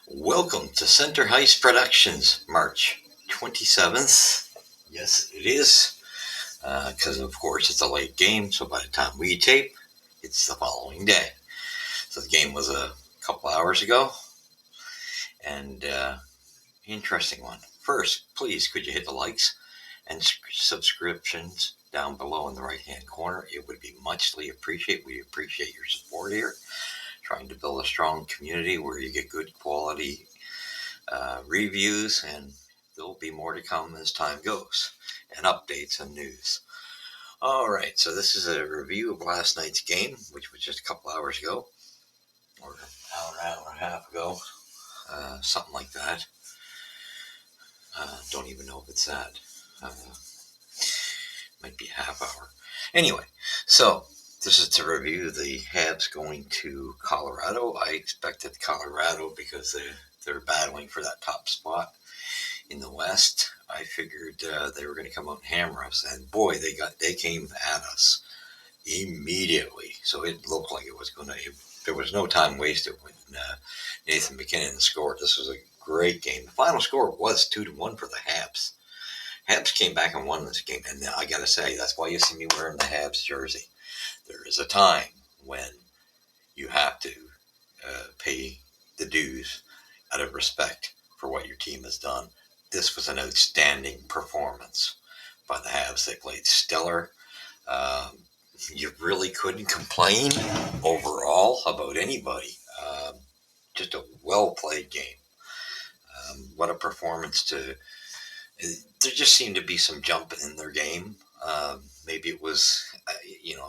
Welcome to Center Heist Productions, March 27th. Yes, it is, because of course it's a late game, so by the time we tape, it's the following day. So the game was a couple hours ago, and interesting one. First, please could you hit the likes and subscriptions down below in the right hand corner? It would be muchly appreciated. We appreciate your support here, trying to build a strong community where you get good quality reviews, and there'll be more to come as time goes, and updates and news. All right, so this is a review of last night's game, which was just a couple hours ago, or an hour and a half ago, something like that. Don't even know if it's that. Might be a half hour. Anyway, so this is to review the Habs going to Colorado. I expected Colorado because they're battling for that top spot in the West. I figured they were going to come out and hammer us, and boy, they came at us immediately. So it looked like it was going to. There was no time wasted when Nathan MacKinnon scored. This was a great game. The final score was 2-1 for the Habs. Habs came back and won this game, and I got to say that's why you see me wearing the Habs jersey. There is a time when you have to pay the dues out of respect for what your team has done. This was an outstanding performance by the Habs. They played stellar. You really couldn't complain overall about anybody. Just a well-played game. What a performance to... There just seemed to be some jump in their game. Maybe it was,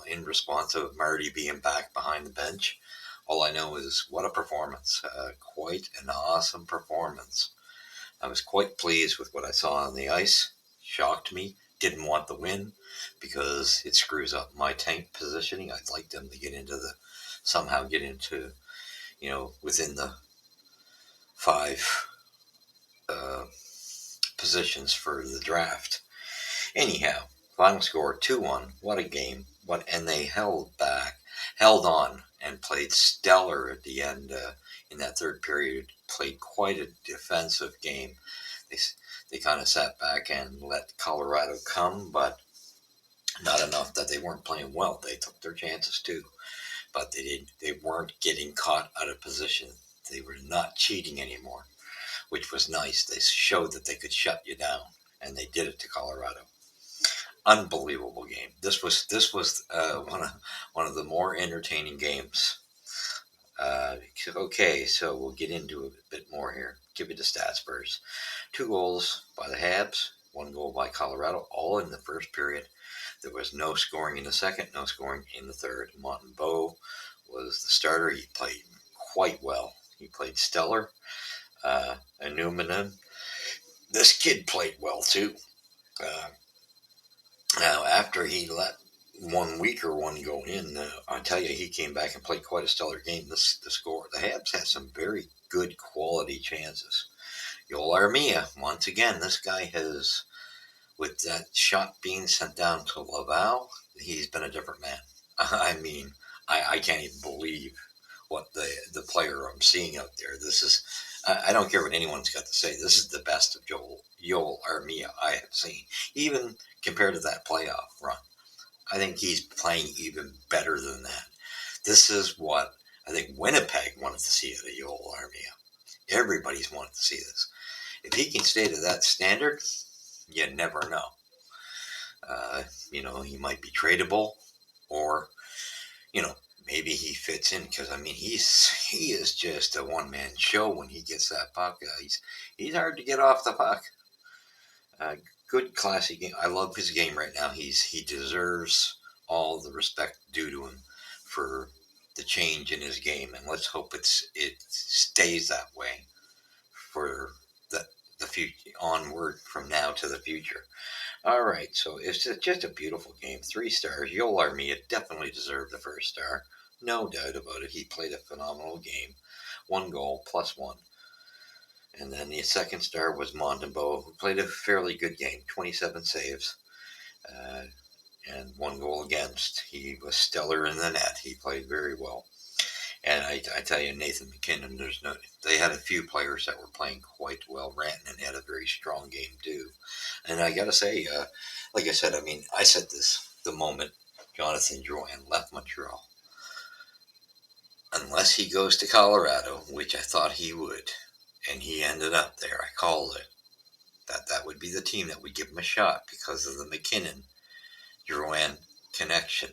in response of Marty being back behind the bench. All I know is what a performance. Quite an awesome performance. I was quite pleased with what I saw on the ice. Shocked me. Didn't want the win because it screws up my tank positioning. I'd like them to somehow get into, within the 5 positions for the draft. Anyhow, final score 2-1. What a game. And they held on, and played stellar at the end in that third period. Played quite a defensive game. They kind of sat back and let Colorado come, but not enough that they weren't playing well. They took their chances too, but they weren't getting caught out of position. They were not cheating anymore, which was nice. They showed that they could shut you down, and they did it to Colorado. Unbelievable game. This was one of the more entertaining games. Okay, so we'll get into a bit more here. Give you the stats first. 2 goals by the Habs, 1 goal by Colorado, all in the first period. There was no scoring in the second, no scoring in the third. Montembeault was the starter. He played quite well. He played stellar. And Newman, this kid played well too. Now, after he let one weaker one go in, I tell you, he came back and played quite a stellar game. The Habs had some very good quality chances. Joel Armia, once again, this guy has, with that shot being sent down to Laval, he's been a different man. I mean, I can't even believe what the player I'm seeing out there. This is, I don't care what anyone's got to say. This is the best of Joel Armia I have seen, even compared to that playoff run. I think he's playing even better than that. This is what I think Winnipeg wanted to see out of Joel Armia. Everybody's wanted to see this. If he can stay to that standard, you never know. He might be tradable, or, maybe he fits in, because he is just a one-man show when he gets that puck. He's hard to get off the puck. Good classy game. I love his game right now. He deserves all the respect due to him for the change in his game, and let's hope it stays that way for the future, onward from now to the future. All right, so it's just a beautiful game. 3 stars. Joel Armia definitely deserved the first star. No doubt about it. He played a phenomenal game. 1 goal, +1. And then the second star was Montembeault, who played a fairly good game. 27 saves. and 1 goal against. He was stellar in the net. He played very well. And I tell you, Nathan McKinnon, they had a few players that were playing quite well. Rantanen had a very strong game too. And I got to say, like I said, I said this the moment Jonathan Drouin left Montreal. Unless he goes to Colorado, which I thought he would, and he ended up there, I called it, that would be the team that would give him a shot because of the McKinnon Drouin connection.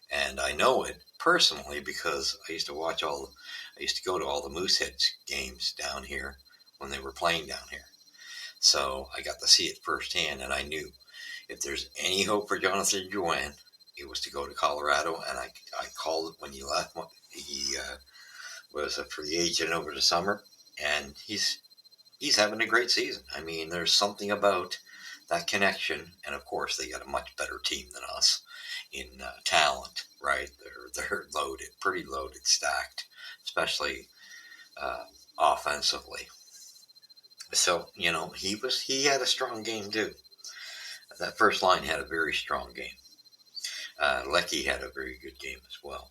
And I know it personally because I used to go to all the Mooseheads games down here when they were playing down here. So I got to see it firsthand, and I knew if there's any hope for Jonathan Drouin, it was to go to Colorado. And I called it when he left. He was a free agent over the summer, and he's having a great season. There's something about that connection, and of course, they got a much better team than us in talent, right? They're loaded, pretty loaded, stacked, especially offensively. So he had a strong game too. That first line had a very strong game. Lecky had a very good game as well.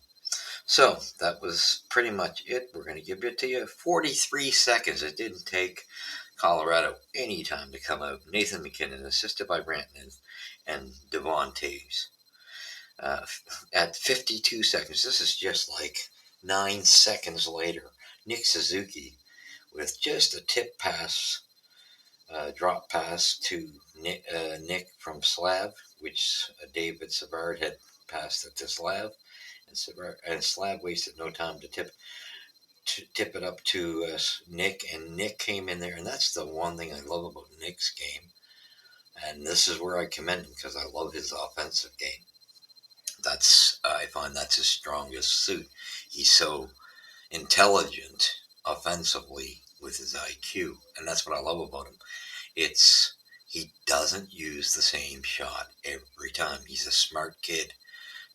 So that was pretty much it. We're going to give it to you 43 seconds. It didn't take Colorado any time to come out. Nathan McKinnon, assisted by Rantanen and Devon Taves. At 52 seconds, this is just like 9 seconds later, Nick Suzuki with just a tip pass, drop pass to Nick from Slav, which David Savard had passed it to Slav, and Slav wasted no time to tip it up to Nick, and Nick came in there, and that's the one thing I love about Nick's game, and this is where I commend him because I love his offensive game. I find that's his strongest suit. He's so intelligent offensively with his IQ, and that's what I love about him. He doesn't use the same shot every time. He's a smart kid.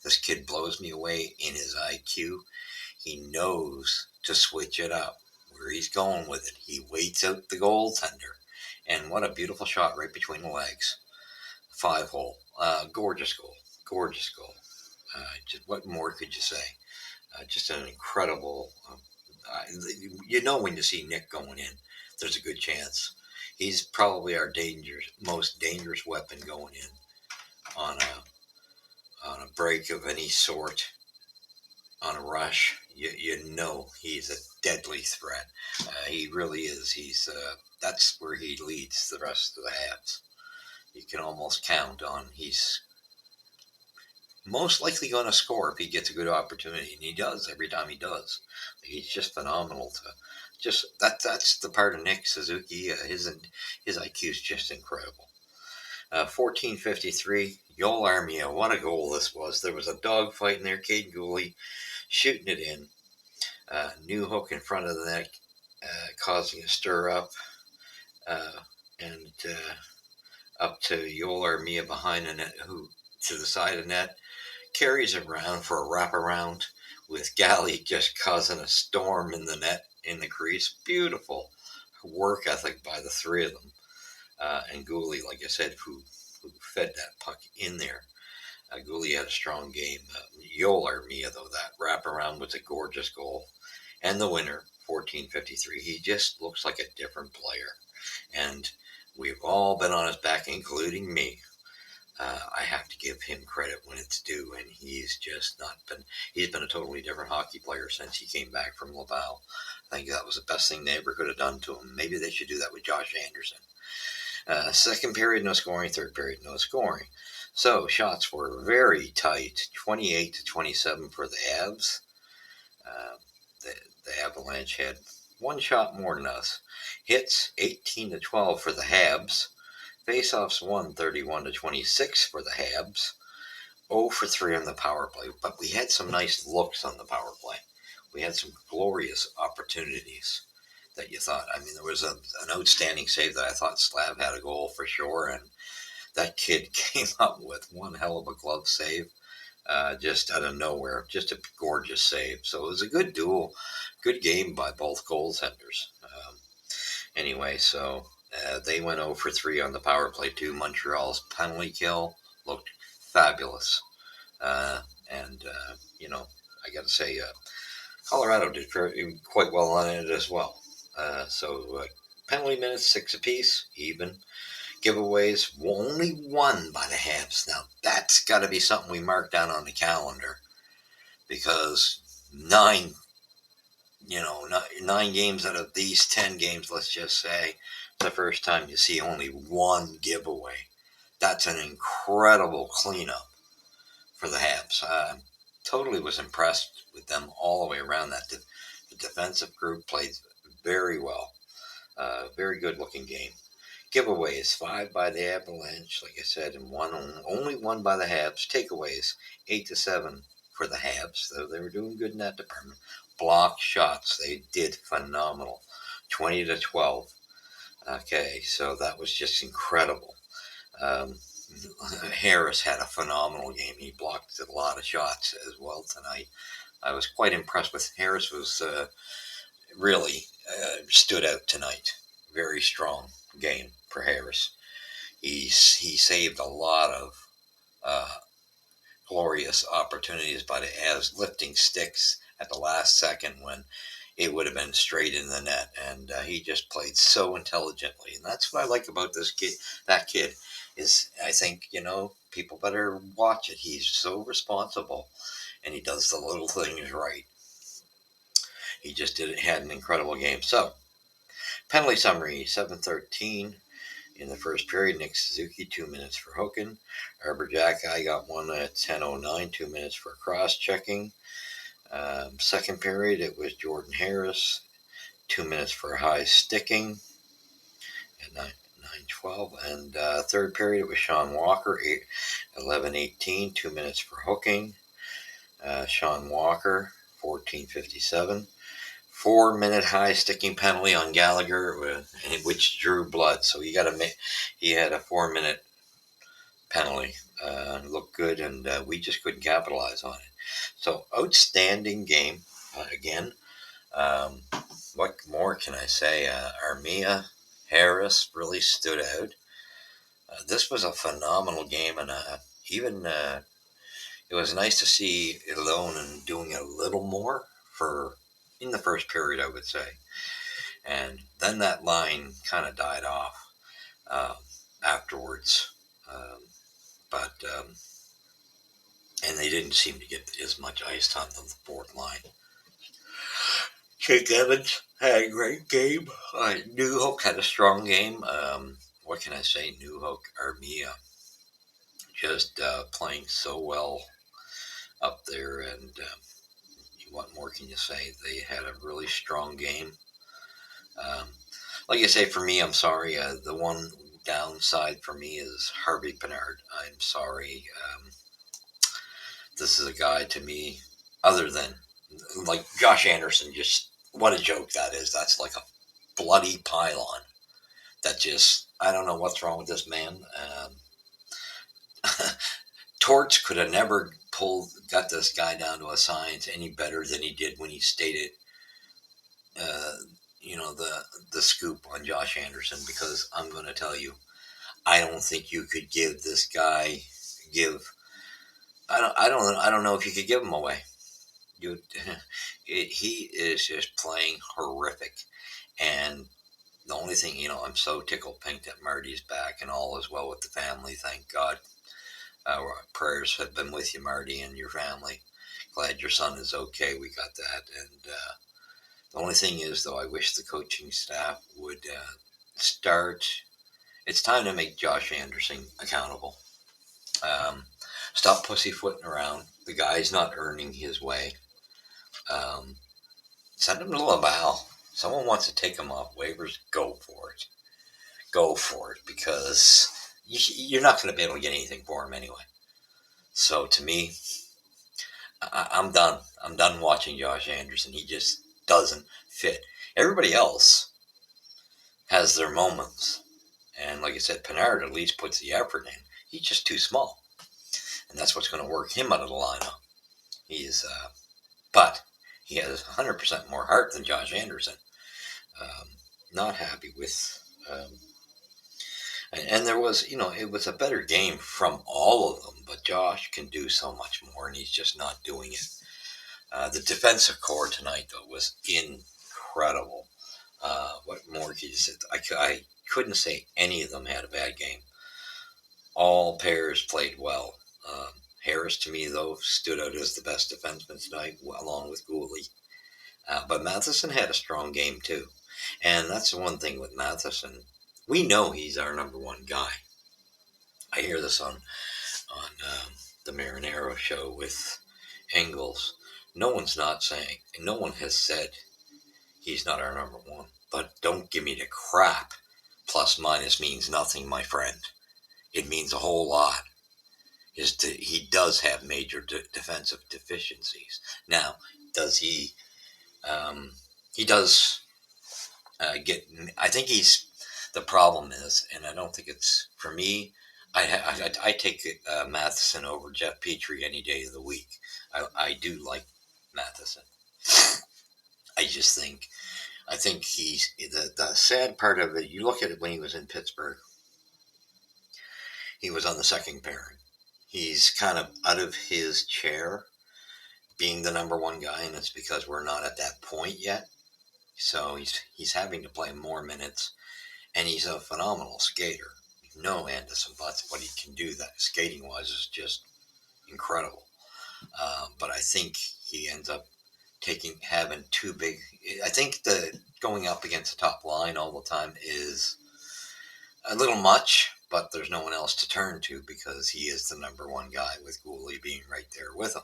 This kid blows me away in his IQ. He knows to switch it up where he's going with it. He waits out the goaltender, and what a beautiful shot right between the legs. 5-hole, gorgeous goal. What more could you say? Just an incredible. When you see Nick going in, there's a good chance he's probably our most dangerous weapon going in on a break of any sort, on a rush. He's a deadly threat. He really is. That's where he leads the rest of the Habs. You can almost count on he's most likely going to score if he gets a good opportunity, and he does every time he does. He's just phenomenal. That's the part of Nick Suzuki. His IQ is just incredible. 14:53, Yoel Armia. What a goal this was! There was a dogfight in there. Caden Gooley shooting it in. New hook in front of the net, causing a stir up, and up to Yoel Armia behind the net, who to the side of the net. Carries around for a wraparound with Galley just causing a storm in the net, in the crease. Beautiful work ethic by the three of them. And Gooley, like I said, who fed that puck in there. Gooley had a strong game. Yoel Armia, though, that wraparound was a gorgeous goal. And the winner, 14:53. He just looks like a different player. And we've all been on his back, including me. I have to give him credit when it's due, and he's been a totally different hockey player since he came back from Laval. I think that was the best thing they ever could have done to him. Maybe they should do that with Josh Anderson. Second period, no scoring. Third period, no scoring. So shots were very tight, 28-27 for the Avs. The Avalanche had one shot more than us. Hits, 18-12 for the Habs. Faceoffs won 31-26 for the Habs. 0 for 3 on the power play, but we had some nice looks on the power play. We had some glorious opportunities that you thought. There was an outstanding save that I thought Slav had a goal for sure, and that kid came up with one hell of a glove save, just out of nowhere. Just a gorgeous save. So it was a good duel, good game by both goaltenders. Anyway, so they went 0 for 3 on the power play too. Montreal's penalty kill looked fabulous. And you know, I got to say, Colorado did quite well on it as well. So penalty minutes, 6 apiece, even. Giveaways, only one by the Habs. Now, that's got to be something we mark down on the calendar because nine, nine games out of these 10 games, let's just say, it's the first time you see only one giveaway. That's an incredible cleanup for the Habs. Totally was impressed with them all the way around. The defensive group played very well. Very good looking game. Giveaways, 5 by the Avalanche, like I said, and only one by the Habs. Takeaways, 8-7 for the Habs. So they were doing good in that department. Block shots, they did phenomenal. 20-12. Okay, so that was just incredible. Um, Harris had a phenomenal game. He blocked a lot of shots as well tonight. I was quite impressed with Harris. Was really stood out tonight. Very strong game for Harris. He saved a lot of uh, glorious opportunities by the Avs lifting sticks at the last second when it would have been straight in the net, and he just played so intelligently, and that's what I like about this kid. That kid is, I think, people better watch it. He's so responsible, and he does the little things right. He just had an incredible game. So, penalty summary: 7-13 in the first period. Nick Suzuki, 2 minutes for hooking. Jack, I got one at 10:09, 2 minutes for cross checking. Second period, it was Jordan Harris, 2 minutes for high sticking at 9:12. And third period, it was Sean Walker, 11:18, 2 minutes for hooking. Sean Walker, 14:57. 4-minute high sticking penalty on Gallagher, which drew blood. So he had a 4-minute penalty. Looked good, and we just couldn't capitalize on it. So outstanding game again. Um, what more can I say? Armia, Harris really stood out. This was a phenomenal game, and even it was nice to see Ilonen doing a little more for in the first period, I would say. And then that line kind of died off um, afterwards. Um, but and they didn't seem to get as much ice time on the fourth line. Jake Evans had a great game. Newhook had a strong game. What can I say? Newhook, Armia, just playing so well up there. And what more can you say? They had a really strong game. Um, like I say, for me, I'm sorry. The one downside for me is Harvey Pinard. I'm sorry. This is a guy to me, other than like Josh Anderson, just what a joke that is. That's like a bloody pylon that just, I don't know what's wrong with this man. Torch could have never got this guy down to a science any better than he did when he stated, uh, the scoop on Josh Anderson. Because I'm going to tell you, I don't think you could give this guy give. I don't know if you could give him away. You, he is just playing horrific, and the only thing, I'm so tickled pink that Marty's back and all is well with the family. Thank God. Our prayers have been with you, Marty, and your family. Glad your son is okay. We got that. And the only thing is, though, I wish the coaching staff would start. It's time to make Josh Anderson accountable. Um, Stop pussyfooting around. The guy's not earning his way. Um, Send him to Laval. Someone wants to take him off waivers. Go for it. Go for it, because you're not going to be able to get anything for him anyway. So to me, I'm done. I'm done watching Josh Anderson. He just doesn't fit. Everybody else has their moments. And like I said, Pinard at least puts the effort in. He's just too small. And that's what's going to work him out of the lineup. But he has 100% more heart than Josh Anderson. Um, Not happy with. And there was, it was a better game from all of them, but Josh can do so much more, and he's just not doing it. The defensive core tonight, though, was incredible. What more could you say? I couldn't say any of them had a bad game. All pairs played well. Harris, to me, though, stood out as the best defenseman tonight, along with Gooley. But Matheson had a strong game, too. And that's the one thing with Matheson. We know he's our number one guy. I hear this on the Marinero show with Engels. No one has said he's not our number one. But don't give me the crap. Plus minus means nothing, my friend. It means a whole lot. He does have major defensive deficiencies. Now, does he? He does get. I think he's. The problem is, and I don't think it's for me. I take Matheson over Jeff Petrie any day of the week. I do like Matheson. I just think I think he's the sad part of it. You look at it when he was in Pittsburgh. He was on the second pairing. He's kind of out of his chair being the number one guy, and it's because we're not at that point yet. So he's having to play more minutes, and he's a phenomenal skater. No Anderson Butts, what he can do that skating wise is just incredible. But I think he ends up having too big. I think the going up against the top line all the time is a little much, but there's no one else to turn to because he is the number one guy with Gooley being right there with him.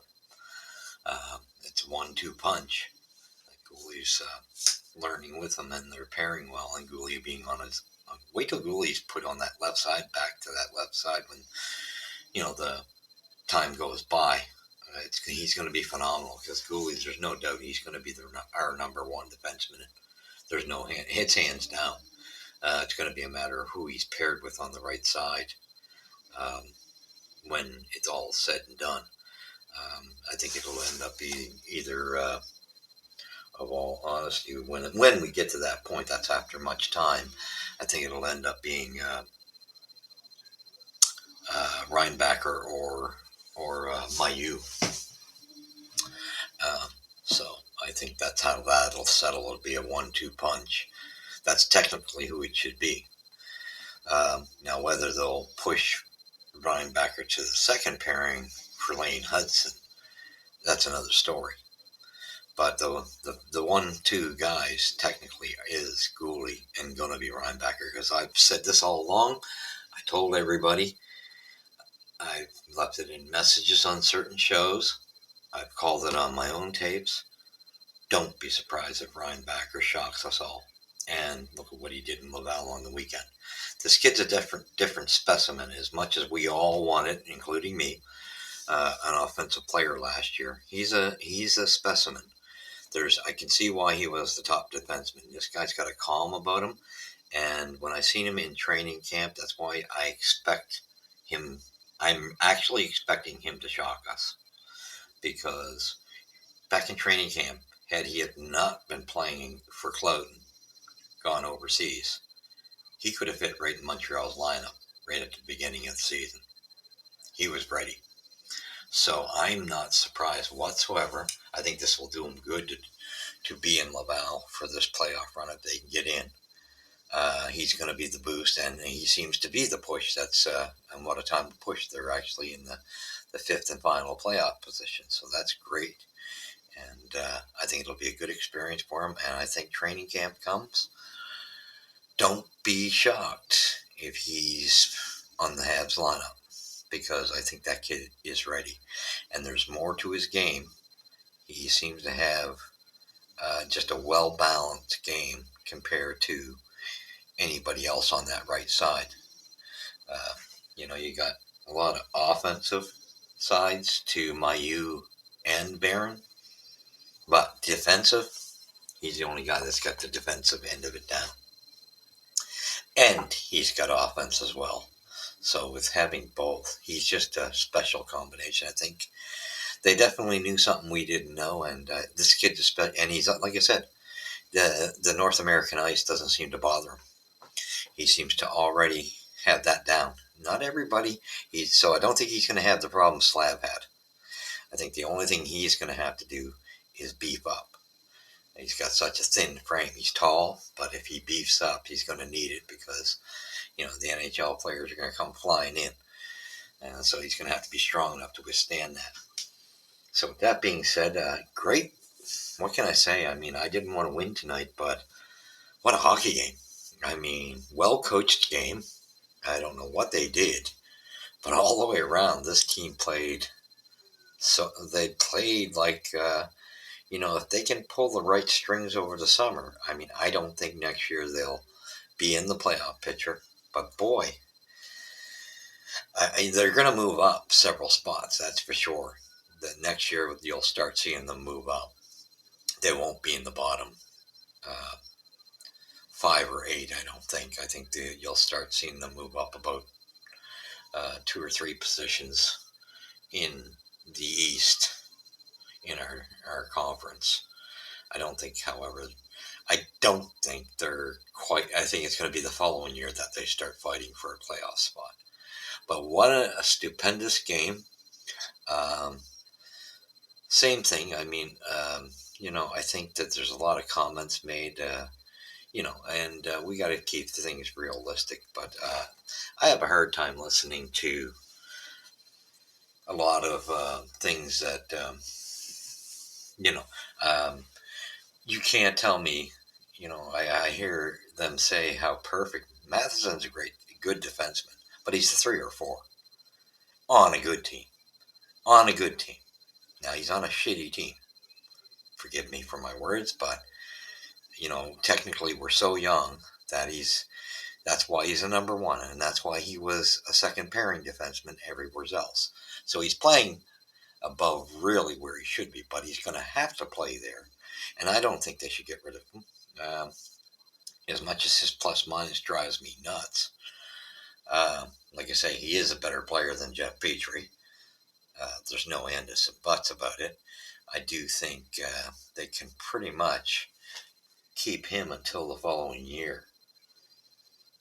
It's a 1-2 punch. Gooley's learning with him, and they're pairing well. And Gooley being on his wait till Gooley's put on that left side, back to that left side when the time goes by. He's going to be phenomenal because Gooley's. There's no doubt he's going to be our number one defenseman. There's no it's hands down. It's going to be a matter of who he's paired with on the right side when it's all said and done. I think it'll end up being either, of all honesty, when we get to that point, that's after much time. I think it'll end up being Reinbacher or Mayu. So I think that's how that'll settle. It'll be a 1-2 punch. That's technically who it should be. Now, whether they'll push Reinbacher to the second pairing for Lane Hudson, that's another story. But the 1-2 guys technically is Gooley and going to be Reinbacher, because I've said this all along. I told everybody. I've left it in messages on certain shows. I've called it on my own tapes. Don't be surprised if Reinbacher shocks us all. And look at what he did in Laval on the weekend. This kid's a different specimen. As much as we all wanted, including me, an offensive player last year, he's a specimen. I can see why he was the top defenseman. This guy's got a calm about him, and when I seen him in training camp, that's why I expect him. I'm actually expecting him to shock us, because back in training camp, had he not been playing for Cloughton, gone overseas, he could have fit right in Montreal's lineup right at the beginning of the season. He was ready. So I'm not surprised whatsoever. I think this will do him good to be in Laval for this playoff run if they can get in. He's going to be the boost, and he seems to be the push. And what a time to push. They're actually in the fifth and final playoff position, so that's great. And I think it'll be a good experience for him. And I think training camp comes. Don't be shocked if he's on the Habs lineup, because I think that kid is ready. And there's more to his game. He seems to have just a well-balanced game compared to anybody else on that right side. You got a lot of offensive sides to Mayu and Barron, but defensive, he's the only guy that's got the defensive end of it down. And he's got offense as well. So with having both, he's just a special combination. I think they definitely knew something we didn't know, and this kid is and he's, like I said, the North American ice doesn't seem to bother him. He seems to already have that down. Not everybody. So I don't think he's going to have the problem Slav had. I think the only thing he's going to have to do is beef up. He's got such a thin frame. He's tall, but if he beefs up, he's going to need it because, the NHL players are going to come flying in. And so he's going to have to be strong enough to withstand that. So with that being said, great. What can I say? I mean, I didn't want to win tonight, but what a hockey game. I mean, well-coached game. I don't know what they did, but all the way around, this team played. So they played like, if they can pull the right strings over the summer, I mean, I don't think next year they'll be in the playoff picture. But boy, they're going to move up several spots, that's for sure. The next year, you'll start seeing them move up. They won't be in the bottom 5 or 8, I don't think. I think you'll start seeing them move up about 2 or 3 positions in the East in our conference. I don't think they're quite. I think it's going to be the following year that they start fighting for a playoff spot. But what a stupendous game. Um, Same thing. I mean, I think that there's a lot of comments made, and we got to keep things realistic. But I have a hard time listening to a lot of things that, you know, um, you can't tell me, I hear them say how perfect. Matheson's a good defenseman, but he's a 3 or 4 on a good team. On a good team. Now he's on a shitty team. Forgive me for my words, but technically we're so young that that's why he's a number 1, and that's why he was a second pairing defenseman everywhere else. So he's playing above really where he should be, but he's going to have to play there, and I don't think they should get rid of him. As much as his plus minus drives me nuts, like I say, he is a better player than Jeff Petrie. There's no end of buts about it. I do think they can pretty much keep him until the following year,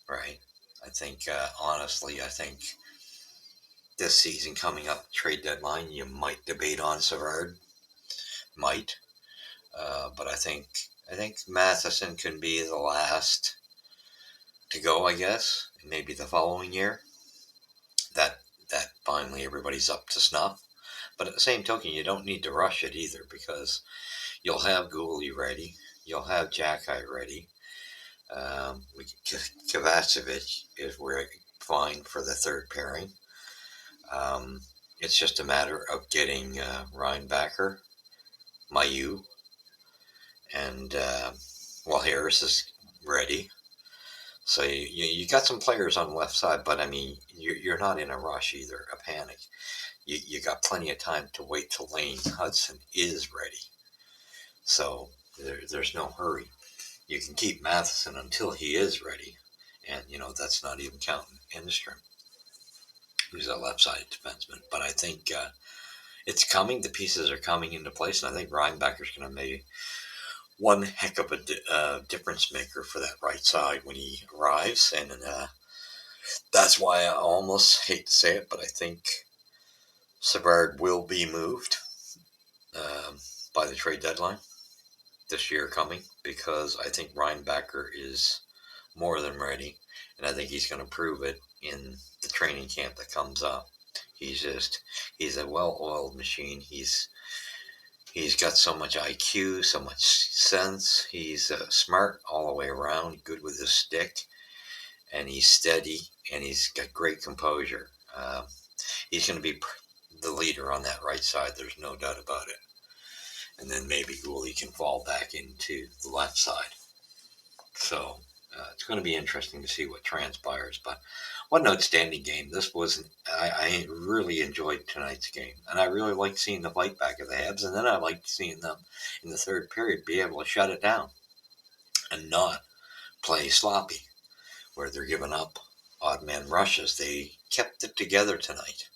right? I think, honestly, this season coming up, trade deadline, you might debate on Savard, might, but I think Matheson can be the last to go, I guess, maybe the following year. That that finally everybody's up to snuff. But at the same token, you don't need to rush it either because you'll have Gooley ready, you'll have Jackeye ready. Kovacevic is fine for the third pairing. It's just a matter of getting Reinbacher, Mayu, and Harris is ready. So you got some players on the left side, but I mean you're not in a rush either, a panic. You got plenty of time to wait till Lane Hudson is ready. So there's no hurry. You can keep Matheson until he is ready, and that's not even counting Enstrom, who's a left-sided defenseman. But I think it's coming. The pieces are coming into place, and I think Reinbacher's going to make one heck of a difference maker for that right side when he arrives, and that's why I almost hate to say it, but I think Savard will be moved by the trade deadline this year coming because I think Reinbacher is more than ready, and I think he's going to prove it in the training camp that comes up. He's a well-oiled machine. He's got so much IQ, so much sense. He's smart all the way around, good with his stick, and he's steady, and he's got great composure. He's going to be the leader on that right side. There's no doubt about it. And then maybe Gooley can fall back into the left side. So it's going to be interesting to see what transpires. But what an outstanding game. I really enjoyed tonight's game. And I really liked seeing the fight back of the Habs. And then I liked seeing them in the third period be able to shut it down and not play sloppy where they're giving up odd man rushes. They kept it together tonight,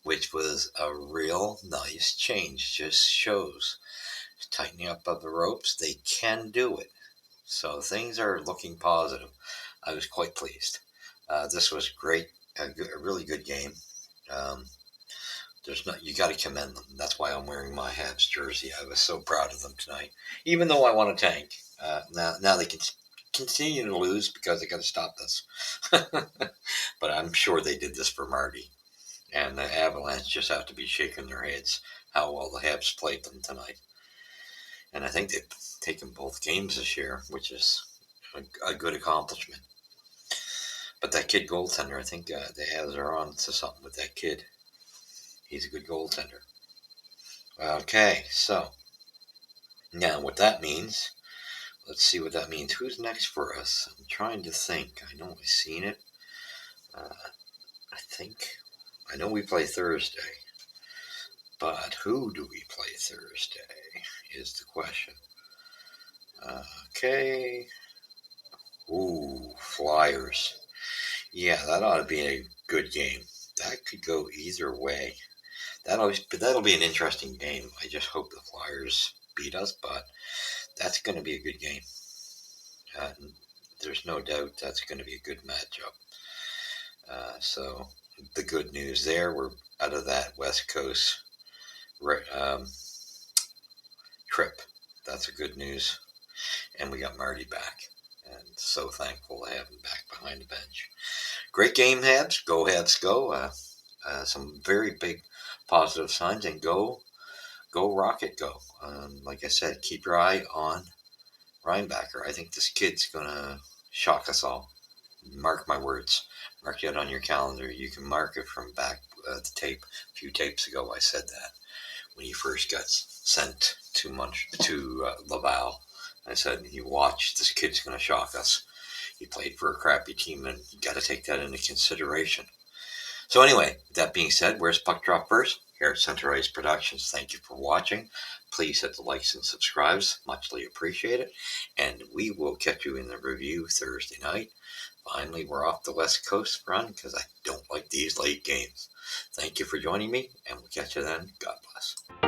which was a real nice change. Just shows tightening up of the ropes. They can do it. So things are looking positive. I was quite pleased. This was great, a really good game. Um, there's not you got to commend them. That's why I'm wearing my Habs jersey. I was so proud of them tonight, even though I want to tank. Now they can continue to lose because they got to stop this. But I'm sure they did this for Marty, and the Avalanche just have to be shaking their heads how well the Habs played them tonight. And I think they've taken both games this year, which is a good accomplishment. But that kid goaltender, I think the Habs are on to something with that kid. He's a good goaltender. Okay, so now what that means, let's see what that means. Who's next for us? I'm trying to think. I know I've seen it. Uh, I think, I know we play Thursday, but who do we play Thursday is the question. Okay. Ooh, Flyers. Yeah, that ought to be a good game. That could go either way. That'll be an interesting game. I just hope the Flyers beat us, but that's going to be a good game. Uh, there's no doubt that's going to be a good matchup. So the good news there, we're out of that West Coast um, trip. That's a good news, and we got Marty back, and so thankful to have him back behind the bench. Great game, Habs. Go Habs, go! Some very big positive signs, and go Rocket, go! Like I said, keep your eye on Reinbacker. I think this kid's gonna shock us all. Mark my words. Mark it on your calendar. You can mark it from back the tape. A few tapes ago, I said that when he first got sent to Laval. I said, "You watch. This kid's gonna shock us. He played for a crappy team, and you got to take that into consideration." So anyway, that being said, where's Puck Drop First? Here at Center Ice Productions. Thank you for watching. Please hit the likes and subscribes. Muchly appreciate it. And we will catch you in the review Thursday night. Finally, we're off the West Coast run because I don't like these late games. Thank you for joining me, and we'll catch you then. God bless.